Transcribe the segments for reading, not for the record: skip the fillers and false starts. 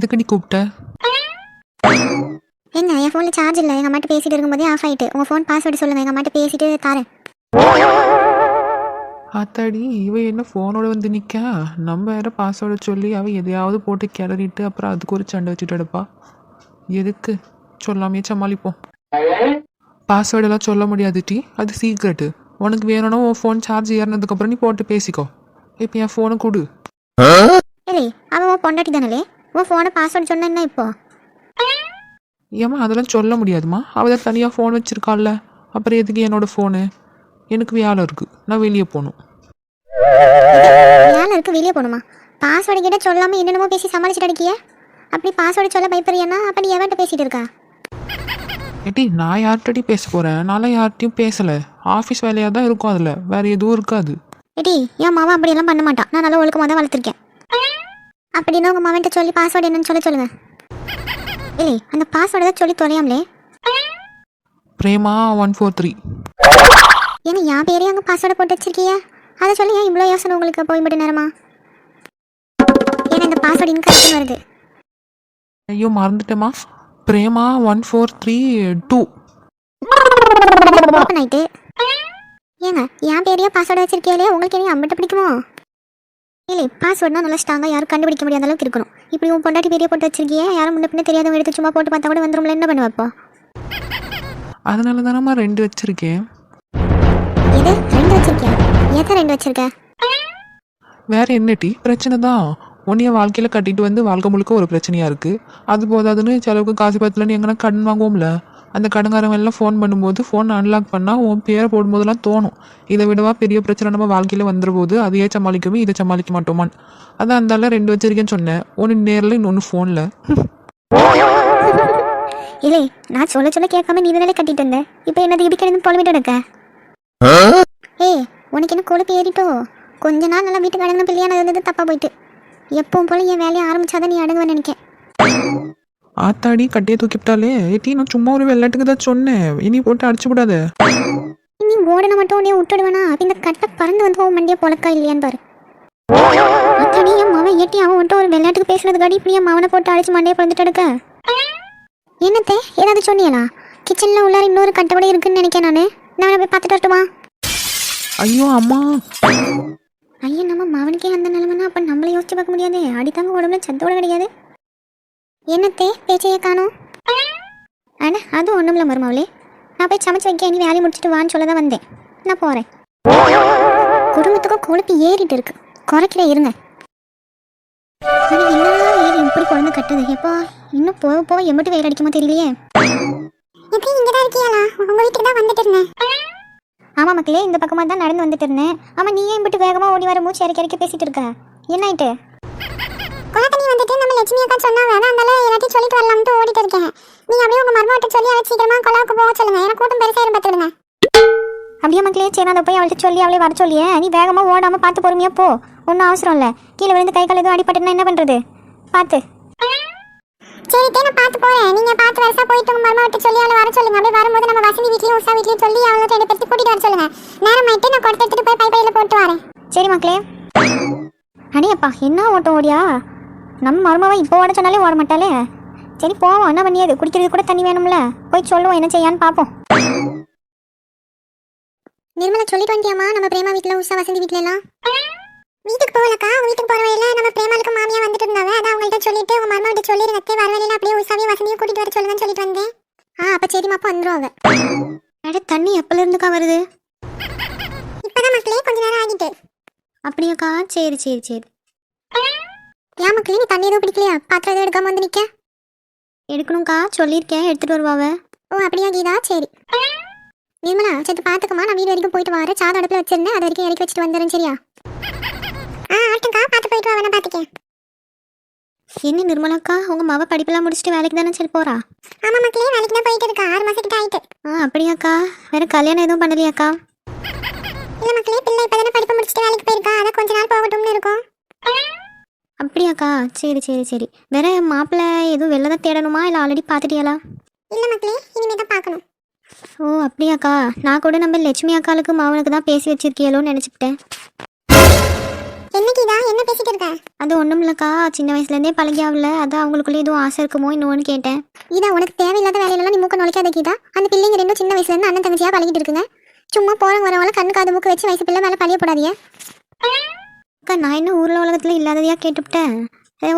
எதுக்கு நீ கூப்பிட்ட? ஏங்க என் ஃபோனில் சார்ஜ் இல்லை, எங்கள் அம்மாட்ட பேசிட்டு இருக்கும்போதே ஆஃப் ஆகிட்டு. உங்கள் ஃபோன் பாஸ்வேர்டு சொல்லுங்கள், எங்கள் அம்மாட்ட பேசிட்டு தாரேன். ஆத்தாடி, இவ என்ன ஃபோனோட வந்து நிற்கா? நம்ம வேற பாஸ்வேர்டை சொல்லி அவள் எதையாவது போட்டு கிளறிட்டு அப்புறம் அதுக்கு ஒரு சண்டை வச்சுட்டு எடுப்பா. எதுக்கு சொல்லாமே சமாளிப்போம். பாஸ்வேர்டெல்லாம் சொல்ல முடியாது டி, அது சீக்ரெட்டு. உனக்கு வேணும்னா உன் ஃபோன் சார்ஜ் ஏறினதுக்கப்புறம் நீ போட்டு பேசிக்கோ. இப்போ என் ஃபோனை கொடு. இல்லை, அவன் உன் பொண்டாட்டி தானே, உன் ஃபோனை பாஸ்வேர்டு சொன்ன என்ன இப்போ? ஏம்மா அதெல்லாம் சொல்ல முடியாதுமா, அவள் தான் தனியாக ஃபோன் வச்சுருக்காள்ல. அப்புறம் எதுக்கு என்னோட ஃபோனு? எனக்கு வேலை இருக்குது, நான் வெளியே போகணும். வேலை இருக்குது, வெளியே போகணுமா? பாஸ்வேர்டு கிட்ட சொல்லாமல் என்னென்னமோ பேசி சமாளிச்சுட்டு அடிக்கிய. அப்படி பாஸ்வேர்டு சொல்ல பயப்படுறியானா அப்போ நீ எவன்ட்ட பேசிகிட்டு இருக்கா? ஏட்டி, நான் யார்கிட்டடி பேச போகிறேன்? நான்லாம் யார்கிட்டையும் பேசலை. ஆஃபீஸ் வேலையாக தான் இருக்கும், அதில் வேறு எதுவும் இருக்காது. ஏட்டி, என் மாவன் அப்படியெல்லாம் பண்ண மாட்டான், நான் நல்லா ஒழுக்கமாக தான் வளர்த்துருக்கேன். அப்படின்னா உங்கள் மாவன்ட்ட சொல்லி பாஸ்வேர்டு என்னன்னு சொல்லுங்கள். இல்லை, அந்த பாஸ்வேர்டை தான் சொல்லி தொலையாமலே. பிரேமா 143. ஏன்னா என் பேரே அங்கே பாஸ்வேர்டை போட்டு வச்சிருக்கியா? அதை சொல்லி ஏன் இவ்வளோ யோசனை உங்களுக்கு போய் மட்டும் நேரமா? ஏன்னா இந்த பாஸ்வேர்டு இன்கரெக்ட்னு வருது. ஐயோ மறந்துட்டேம்மா. பிரேமா 143-2 ஓப்பன் ஆயிட்டு. ஏங்க என் பேரையே பாஸ்வேர்டு வச்சிருக்கியாலே, உங்களுக்கு என்ன அம்பிட்ட பிடிக்குமோ? இல்லை, பாஸ்வேர்ட்னா நல்லா ஸ்ட்ராங்காக யாரும் கண்டுபிடிக்க முடியாத அளவுக்கு இருக்கணும். இப்படி உன் பொண்டாட்டி பேரையே போட்டு வச்சிருக்கியே, யாரும் முன்ன பின்ன தெரியாதவங்க எடுத்து சும்மா போட்டு பார்த்தா கூட வந்துரும்ல, என்ன பண்ணுவப்போ? அதனால தானம்மா 2 வச்சுருக்கேன். எது 2 வச்சிருக்கியா? எதை 2 வச்சிருக்க? வேறு என்ன டி பிரச்சனை தான். உன்னைய வாழ்க்கையில் கட்டிட்டு வந்து வாழ்க்கை முழுக்க ஒரு பிரச்சனையாக இருக்குது. அது போதாதுன்னு செலவுக்கு காசு பத்தலன்னு எங்கன்னா கடன் வாங்குவோம்ல, அந்த கடன்காரங்க எல்லாம் ஃபோன் பண்ணும்போது ஃபோன் அன்லாக் பண்ணால் உன் பேரை போடும்போதெல்லாம் தோணும், இதை விடவா பெரிய பிரச்சனை நம்ம வாழ்க்கையில் வந்துற போது அதையே சமாளிக்கவே இதை சமாளிக்க மாட்டோமான்னு. அதான் அந்தால 2 வச்சிருக்கேன்னு சொன்னேன். ஒன்று நேரில் இன்னொன்று ஃபோனில். இல்லை, நான் சொல்ல சொல்ல கேட்காம நீ தானே கட்டிட்டு இருந்தேன், இப்போ என்னது இப்படி கிடந்து புலம்பிட்டு இருக்க? ஏய், உனக்கு என்ன கொழுப்பு ஏறிட்டோ? கொஞ்ச நாள் நல்லா வீட்டுக்கு அடங்கின பிள்ளையான இருந்தது தப்பா போயிட்டு. எப்பவும் போல என் வேலையை ஆரம்பிச்சாதான் நீ அடங்குவேன்னு நினைக்கேன். ஆத்தாடி, கட்டியை தூக்கிவிட்டாலே. ஏட்டி, நான் சும்மா ஒரு வெள்ளாட்டுக்கு தான் சொன்னேன், இனி போட்டு அடிச்சு விடாத. நீ ஓடன மட்டும் உடனே விட்டுடுவேனா? இந்த கட்டை பறந்து வந்து உன் மண்டியை பொழக்கா இல்லையான்னு பாரு. அத்தாடி, என் மவன் ஏட்டி அவன் வந்துட்டு ஒரு வெள்ளாட்டுக்கு பேசுனதுக்காடி இப்படி என் மவனை போட்டு அடிச்சு மண்டையை பொழுதுட்டு எடுக்க. என்னத்தே ஏதாவது சொன்னியலா? கிச்சனில் உள்ளார இன்னொரு கட்டை கூட இருக்குன்னு நினைக்கேன். நான் போய் பார்த்துட்டு வரட்டுமா? ஐயோ அம்மா. ஐயா, நம்ம மவனுக்கே அந்த நிலைமைனா அப்போ நம்மளை யோசிச்சு பார்க்க முடியாது. அடித்தாங்க உடம்புல சத்தோட கிடையாது. என்னத்தே பேச்சையே காணும்? அண்ணா அது ஒன்றும் இல்லை மருமாவளே, நான் போய் சமைச்சு வைக்க, நீ வேலையை முடிச்சுட்டு வான்னு சொல்ல தான் வந்தேன். நான் போகிறேன். குடும்பத்துக்கும் கொழுப்பு ஏறிட்டு இருக்கு, குறைக்கிற இருங்க. என்ன ஏறி இப்படி குழந்தை கட்டுது? எப்போ இன்னும் போக போக எம்பிட்டு வெயில் அடிக்குமோ தெரியலையே. எப்படி இங்கே தான் இருக்கியாளா? உங்கள் வீட்டுக்கு தான் வந்துட்டு இருந்தேன். ஆமாம் மக்களே, இந்த பக்கமாக தான் நடந்து வந்துட்டு இருந்தேன். ஆமாம், நீ ஏன் இப்படி வேகமாக ஓடி வர மூச்சு இறக்கி பேசிட்டு இருக்க? என்ன ஆயிட்டு? குளத்தண்ணி வந்துட்டு நம்ம லட்சுமி அக்கா சொன்னாங்க, அதான் அந்த எல்லாத்தையும் சொல்லிட்டு வரலாம்னு ஓடிட்டு இருக்கேன். நீங்கள் அப்படியே உங்கள் மருமகிட்ட சொல்லி அவள் சீக்கிரமாக கொலாவுக்கு போக சொல்லுங்கள், எனக்கு கூட்டம் பெருசாக பார்த்துடுங்க. அப்படியே மக்களே, சரி அதை போய் அவள்கிட்ட சொல்லி அவளே வர சொல்லியே. நீ வேகமாக ஓடாமல் பார்த்து பொறுமையாக போ, ஒன்றும் அவசரம் இல்லை. கீழே விழுந்து கை கால் எதுவும் அடிபட்டுனா என்ன பண்ணுறது? பார்த்து. சரி, நான் பார்த்து போகிறேன். நீங்கள் பார்த்து வருஷா போயிட்டு உங்கள் மருமகிட்ட சொல்லி அவளை வர சொல்லுங்கள். அப்படியே வரும்போது நம்ம வசதி வீட்லேயும் உஷா வீட்லேயும் சொல்லி அவளை 2 பேருக்கு கூட்டிகிட்டு வர சொல்லுங்கள். நேரம் ஆகிட்டு நான் கொடுத்து எடுத்துகிட்டு போய் பைப்பையில் போட்டு வரேன். சரி மக்களே. அடியப்பா, என்ன ஓட்டம் ஓடியா? நம்ம மருமவை இப்போ ஓட சொன்னாலே ஓட மாட்டாலே. சரி போவோம், என்ன பண்ணியாது, குடிக்கிறது கூட தண்ணி வேணும்ல, போய் சொல்லுவோம் என்ன செய்யான்னு பார்ப்போம். நிர்மலா சொல்லிட்டு வந்தியாமா நம்ம பிரேமா வீட்டில் உஷா வசந்தி வீட்டில எல்லாம்? வீட்டுக்கு போகலக்கா, வீட்டுக்கு போகிற வழியில் நம்ம பிரேமாளுக்கு மாமியா வந்துட்டு இருந்தாங்க, அதான் அவங்கள்ட்ட சொல்லிட்டு உங்கள் மருமகிட்ட சொல்லிடுங்க, வர வழியில் அப்படியே உஷாவையும் வசந்தியும் கூட்டிகிட்டு வர சொல்லுங்கன்னு சொல்லிட்டு வந்தேன். அப்போ சரிம்மா, அப்போ வந்துடுவாங்க. அட தண்ணி எப்போலேருந்துக்கா வருது? இப்போதான் மக்களே, கொஞ்ச நேரம் ஆகிட்டு. அப்படியாக்கா? சரி சரி சரி. ஏன் மக்களே, நீ தண்ணி எதுவும் பிடிக்கலையா? பாத்திரம் எதுவும் எடுக்காம வந்து நிற்க? எடுக்கணும்க்கா, சொல்லியிருக்கேன், எடுத்துகிட்டு வருவாவ. ஓ அப்படியா கீதா, சரி. நிர்மலா சரி பார்த்துக்கம்மா, நான் வீடு வரைக்கும் போயிட்டு வரேன். சாதம் அடுப்பில் வச்சிருந்தேன், அது வரைக்கும் இறக்கி வச்சுட்டு வந்துடுறேன், சரியா? ஆட்டுக்கா, பார்த்து போயிட்டு வா, நான் பார்த்துக்கேன். என்ன நிர்மலாக்கா, உங்கள் மாவ படிப்பெல்லாம் முடிச்சுட்டு வேலைக்கு தானே சரி போகிறா? ஆமாம் மக்களே, வேலைக்கு தான் போயிட்டு இருக்கா, 6 மாதம் கிட்ட ஆயிட்டு. அப்படியாக்கா? வேறு கல்யாணம் எதுவும் பண்ணலையாக்கா? இல்லை மக்களே, பிள்ளை இப்போ தானே படிப்பு முடிச்சுட்டு வேலைக்கு போயிருக்கா, அதை கொஞ்ச நாள் போகட்டும்னு இருக்கும். அப்படியாக்கா? சரி சரி சரி. வேற மாப்பிள்ளை எதுவும் வெளில தான் தேடணுமா, இல்லை ஆல்ரெடி பார்த்துட்டியாலா? இல்லை மக்களே, இனிமேல் தான் பார்க்கணும். ஓ அப்படியாக்கா? நான் கூட நம்ம லட்சுமி அக்காளுக்கு மாவனுக்கு தான் பேசி வச்சிருக்கியலோன்னு நினச்சிக்கிட்டேன். என்ன கீதா, என்ன பேசிட்டு இருக்க? அது ஒன்றும் இல்லைக்கா, சின்ன வயசுலேருந்தே பழகியாவில், அதான் அவங்களுக்குள்ளே எதுவும் ஆசை இருக்குமோ இன்னொன்று கேட்டேன். கீதா, உனக்கு தேவையில்லாத வேலையிலலாம் நீ மூக்க நுழைக்காத கீதா. அந்த பிள்ளைங்க ரெண்டும் சின்ன வயசுல இருந்து அண்ணன் தங்கச்சியா பழகிட்டு இருக்குங்க. சும்மா போறவங்க வரவங்கள கண்ணு காது மூக்கு வச்சு வயசு பிள்ளை மேல பழிய போடாதீங்க. அக்கா, நான் என்ன ஊரில் உலகத்தில் இல்லாததையா கேட்டுவிட்டேன்.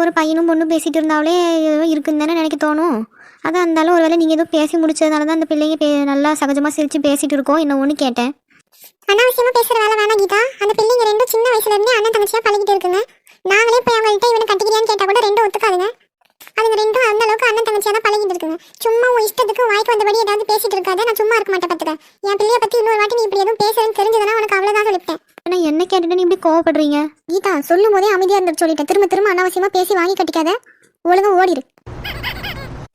ஒரு பையனும் பொண்ணும் பேசிகிட்டு இருந்தாலே ஏதோ இருக்குன்னு தானே நினைக்க தோணும். அதான் இருந்தாலும் ஒருவேளை நீங்கள் எதுவும் பேசி முடிச்சதுனால தான் அந்த பிள்ளைங்க நல்லா சகஜமாக சிரித்து பேசிகிட்டு இருக்கோம் என்ன ஒன்று கேட்டேன். அனாவசியமா பேசுற வேலை வேணா கீதா. அந்த பிள்ளைங்க ரெண்டும் சின்ன வயசுல இருந்தே அண்ணன் தங்கச்சியா பழகிட்டு இருக்குங்க. நாங்களே போய் அவங்கள்ட்ட இவனை கட்டிக்கிறியான்னு கேட்டா கூட ரெண்டும் ஒத்துக்காதுங்க. அதுங்க ரெண்டும் அந்த அளவுக்கு அண்ணன் தங்கச்சியா தான் பழகிட்டு இருக்குங்க. சும்மா உன் இஷ்டத்துக்கு வாய்க்கு வந்தபடி ஏதாவது பேசிட்டு இருக்காது. நான் சும்மா இருக்க மாட்டேன் பாத்துக்க. என் பிள்ளைய பத்தி இன்னொரு வாட்டி நீ இப்படி எதுவும் பேசுறேன்னு தெரிஞ்சதுன்னா உனக்கு அவ்வளவுதான் சொல்லிட்டேன். ஆனால் என்ன கேட்டுட்டு நீ இப்படி கோவப்படுறீங்க? கீதா, சொல்லும் போதே அமைதியா இருந்துட்டு சொல்லிட்டேன். திரும்ப திரும்ப அனாவசியமா பேசி வாங்கி கட்டிக்காத. ஒழுங்கா ஓடிடு.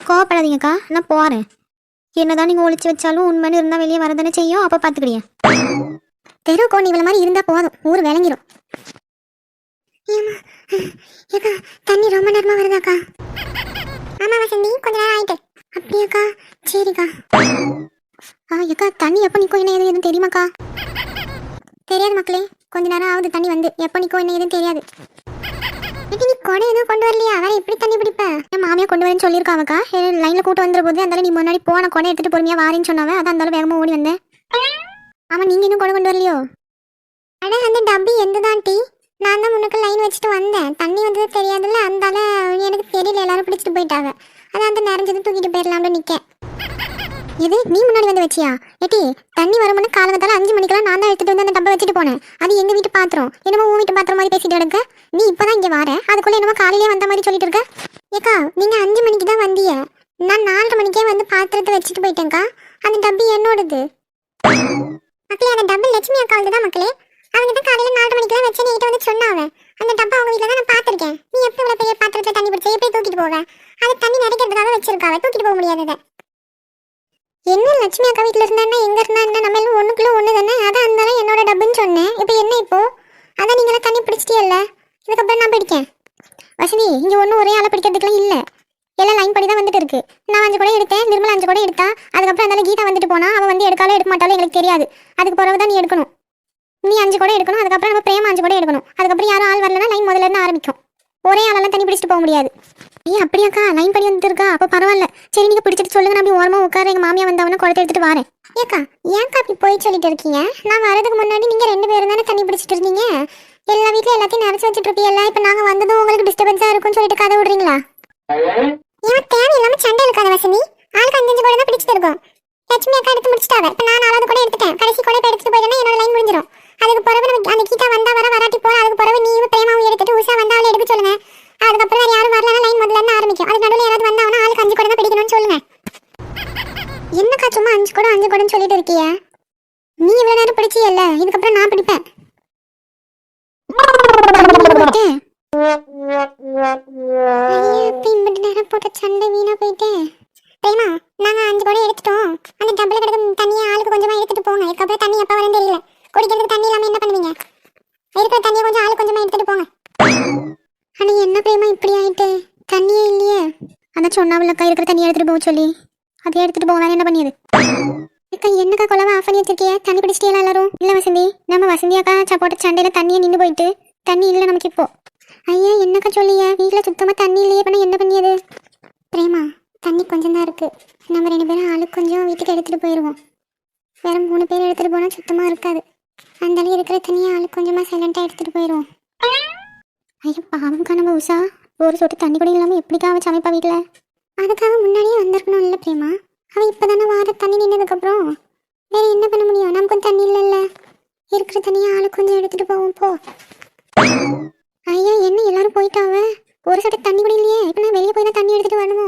கோவப்படாதீங்கக்கா, நான் போகிறேன். என்னதான் நீங்கள் ஒழிச்சு வச்சாலும் உண்மைன்னு இருந்தால் வெளியே வரதானே செய்யும். அப்போ பார்த்துக்கிறியா? தெரு கோணி இவ்வளவு மாதிரி இருந்தா போதும், ஊர் விளங்கிடும். ஏக்கா, தண்ணி ரொம்ப நேரமா வருதாக்கா? ஆமா வசந்தி, கொஞ்ச நேரம் ஆயிட்டு. அப்படியாக்கா? சரிக்கா. ஏக்கா, தண்ணி எப்போ நிற்கும் என்ன ஏது எதுவும் தெரியுமாக்கா? தெரியாது மக்களே, கொஞ்ச நேரம் ஆகுது தண்ணி வந்து. எப்போ நிற்கும் என்ன ஏதுன்னு தெரியாது. நீ கொடை எதுவும் கொண்டு வரலையா? வேற எப்படி தண்ணி பிடிப்ப? என் மாமியா கொண்டு வரேன்னு சொல்லியிருக்காங்கக்கா. லைன்ல கூட்டு வந்துற போது அந்த நீ முன்னாடி போன கொடை எடுத்துட்டு பொறுமையா வாரேன்னு சொன்னாவே, அதான் அந்த வேகமா ஓடி வந்தேன். ஆமா, நீங்க இன்னும் கொண்டு வரலையோ? அட, அந்த டப்பி எந்ததான் டீ? நான் தான் முன்னுக்கு லைன் வச்சுட்டு வந்தேன். தண்ணி வந்தது தெரியாதுல்ல, அந்தால எனக்கு தெரியல, எல்லாரும் பிடிச்சிட்டு போயிட்டாங்க. அதான் அந்த நிறைஞ்சது தூக்கிட்டு போயிடலாம்னு நிக்க. இது நீ முன்னாடி வந்து வச்சியா? ஏட்டி, தண்ணி வரும்னு காலங்கத்தால 5 மணிக்கெல்லாம் நான் தான் எடுத்துட்டு வந்து அந்த டப்பை வச்சுட்டு போனேன். அது எங்க வீட்டு பாத்திரம். என்னமோ உன் வீட்டு பாத்திரம் மாதிரி பேசிட்டு எடுக்க. நீ இப்பதான் இங்க வார, அதுக்குள்ள என்னமோ காலையிலே வந்த மாதிரி சொல்லிட்டு இருக்க. ஏக்கா, நீங்க 5 மணிக்கு தான் வந்தீங்க. நான் 4:30 மணிக்கே வந்து பாத்திரத்தை வச்சுட்டு போயிட்டேன்க்கா. அந்த டப்பி என்னோடது மக்களே. அந்த டப்பா லட்சுமி அக்காவுக்கு தான் மக்களே. அவங்க தான் காலையில 4:30 மணிக்கு தான் வச்சேன்னு என்கிட்ட வந்து சொன்னாங்க. அந்த டப்பா அவங்க வீட்டில் தான் நான் பார்த்துருக்கேன். நீ எப்படி இவ்வளோ பெரிய பாத்திரத்தில் தண்ணி பிடிச்ச எப்படி தூக்கிட்டு போவேன்? அது தண்ணி நிறைக்கிறதுக்காக வச்சிருக்காங்க, தூக்கிட்டு போக முடியாததை. என்ன லட்சுமி அக்கா வீட்டில் இருந்தா எங்க இருந்தா என்ன, நம்ம எல்லாம் ஒண்ணுக்குள்ள ஒன்று தானே. அதான் இருந்தாலும் என்னோட டப்புன்னு சொன்னேன். இப்போ என்ன இப்போ? அதான் நீங்களாம் தண்ணி பிடிச்சிட்டியல்ல, இதுக்கப்புறம் நான் பிடிக்கேன். வசதி, இங்கே ஒன்றும் ஒரே ஆளை பிடிக்கிறதுக்குலாம் இல்லை. எல்லாம் லைன் படி தான் வந்துட்டு இருக்கு. நான் 5 கூட எடுத்தேன், நிர்மலா 5 கூட எடுத்தா. அதுக்கப்புறம் அந்த கீதா வந்துட்டு போனா. அவன் வந்து எடுக்காலும் எடுக்க மாட்டாலும் எங்களுக்கு தெரியாது. அதுக்கு பிறகு தான் நீ எடுக்கணும். நீ 5 கூட எடுக்கணும். அதுக்கப்புறம் நம்ம பிரேமா 5 கூட எடுக்கணும். அதுக்கப்புறம் யாரும் ஆள் வரலன்னா லைன் முதல்ல இருந்து ஆரம்பிக்கும். ஒரே ஆளெல்லாம் தண்ணி பிடிச்சிட்டு போக முடியாது. அப்படியாக்கா? லைன் படி வந்துட்டு இருக்கா? அப்போ பரவாயில்ல. சரி, நீங்க பிடிச்சிட்டு சொல்லுங்க. நான் அப்படி ஓரமா உட்கார, எங்க மாமியா வந்தவன குடத்தை எடுத்துட்டு வரேன். ஏக்கா, ஏன்க்கா அப்படி போய் சொல்லிட்டு இருக்கீங்க? நான் வரதுக்கு முன்னாடி நீங்க 2 பேரும் தானே தண்ணி பிடிச்சிட்டு இருந்தீங்க. எல்லா வீட்லயும் எல்லாத்தையும் நினைச்சு வச்சுட்டு இருப்பீங்கல்ல. இப்போ நாங்க வந்ததும் உங்களுக்கு டிஸ்டர்பன்ஸா இருக்கும்னு சொல்லிட்டு கதை விடுறீங்களா? ஏன் தேவையில்லாம சண்டை இருக்காத வசந்தி. ஆளுக்கு 5 கூட தான் பிடிச்சிட்டு இருக்கோம். லட்சுமி அக்கா எடுத்து முடிச்சிட்டாங்க. இப்போ நான் 4வது கூட எடுத்துட்டேன். கடைசி கூட எடுத்துட்டு போயிட்டேன்னா என்னோட லைன் முடிஞ்சிடும். அதுக்கு பிறகு நமக்கு அந்த கீதா வந்தா வராட்டி போற. அதுக்கு பிறகு நீ பிரேமாவும் எடுத்துட்டு உஷா வந்தா அவளை எடுக்க சொல்லுங்க. அதுக்கப்புறம் வேற யாரும் வரலன்னா லைன் முதல்ல இருந்து ஆரம்பிக்கும். அதுக்கு நடுவில் யாராவது வந்தாங்கன்னா ஆளுக்கு 5 கூட தான் பிடிக்கணும்னு சொல்லுங்க. என்னக்கா சும்மா 5 கூடன்னு சொல்லிட்டு இருக்கிய? நீ இவ்வளவு நேரம் பிடிச்சியல்ல, இதுக்கப்புறம் நான் பிடிப்பேன். நேரம் போட்ட சண்டை வீணா போயிட்டேன். பிரேமா, நாங்க 5 கூட எடுத்துட்டோம். அந்த டబ్బுல கிடக்கு தண்ணியை ஆளுக்கு கொஞ்சமா எடுத்துட்டு போங்க. இதுக்கப்புறம் தண்ணி எப்ப வரும்னு தெரியல. குடிக்கிறதுக்கு தண்ணி இல்லாம என்ன பண்ணுவீங்க? இருக்கிற தண்ணியை கொஞ்சம் ஆளுக்கு கொஞ்சமா எடுத்துட்டு போங்க. ஆனா என்ன பிரேமா இப்படி ஆயிட்டு? தண்ணியே இல்லையே. அதான் சொன்னாவில்லக்கா இருக்கிற தண்ணியை எடுத்துட்டு போக சொல்லி. அதை எடுத்துட்டு போக என்ன பண்ணியது? அக்கா, என்னக்கா கொலவை ஆஃப் பண்ணி வச்சிருக்கிய? தண்ணி பிடிச்சிட்டியா எல்லாரும்? இல்ல வசந்தி, நம்ம வசந்தி அக்கா போட்ட சண்டையில தண்ணியை நின்று போயிட்டு தண்ணி இல்லை நமக்கு இப்போ. ஐயா, என்னக்கா சொல்லிய? வீட்டில் சுத்தமா தண்ணி இல்லையே, பண்ண என்ன பண்ணியது? பிரேமா, தண்ணி கொஞ்சம் தான் இருக்கு. நம்ம 2 பேரும் ஆளுக்கு கொஞ்சம் வீட்டுக்கு எடுத்துட்டு போயிடுவோம். வேற 3 பேர் எடுத்துட்டு போனா சுத்தமா இருக்காது. அந்தாலும் இருக்கிற தண்ணியை ஆளுக்கு கொஞ்சமா சைலண்டா எடுத்துட்டு போயிடுவோம். ஐயா, பாவம்க்கா நம்ம உஷா. ஒரு சொட்டு தண்ணி கூட இல்லாம எப்படிக்கா அவ சமைப்பா வீட்டுல? அதுக்காக முன்னாடியே வந்திருக்கணும் இல்ல பிரேமா? அவ இப்பதானே வார தண்ணி நின்னதுக்கு அப்புறம் வேற என்ன பண்ண முடியும்? நமக்கும் தண்ணி இல்லைல்ல. இருக்கிற தண்ணியை ஆளுக்கு கொஞ்சம் எடுத்துட்டு போவோம் போ. ஐயா, என்ன எல்லாரும் போயிட்டாவ? ஒரு சொட்டு தண்ணி கூட இல்லையே. இப்ப நான் வெளியே போய் தான் தண்ணி எடுத்துட்டு வரணுமோ?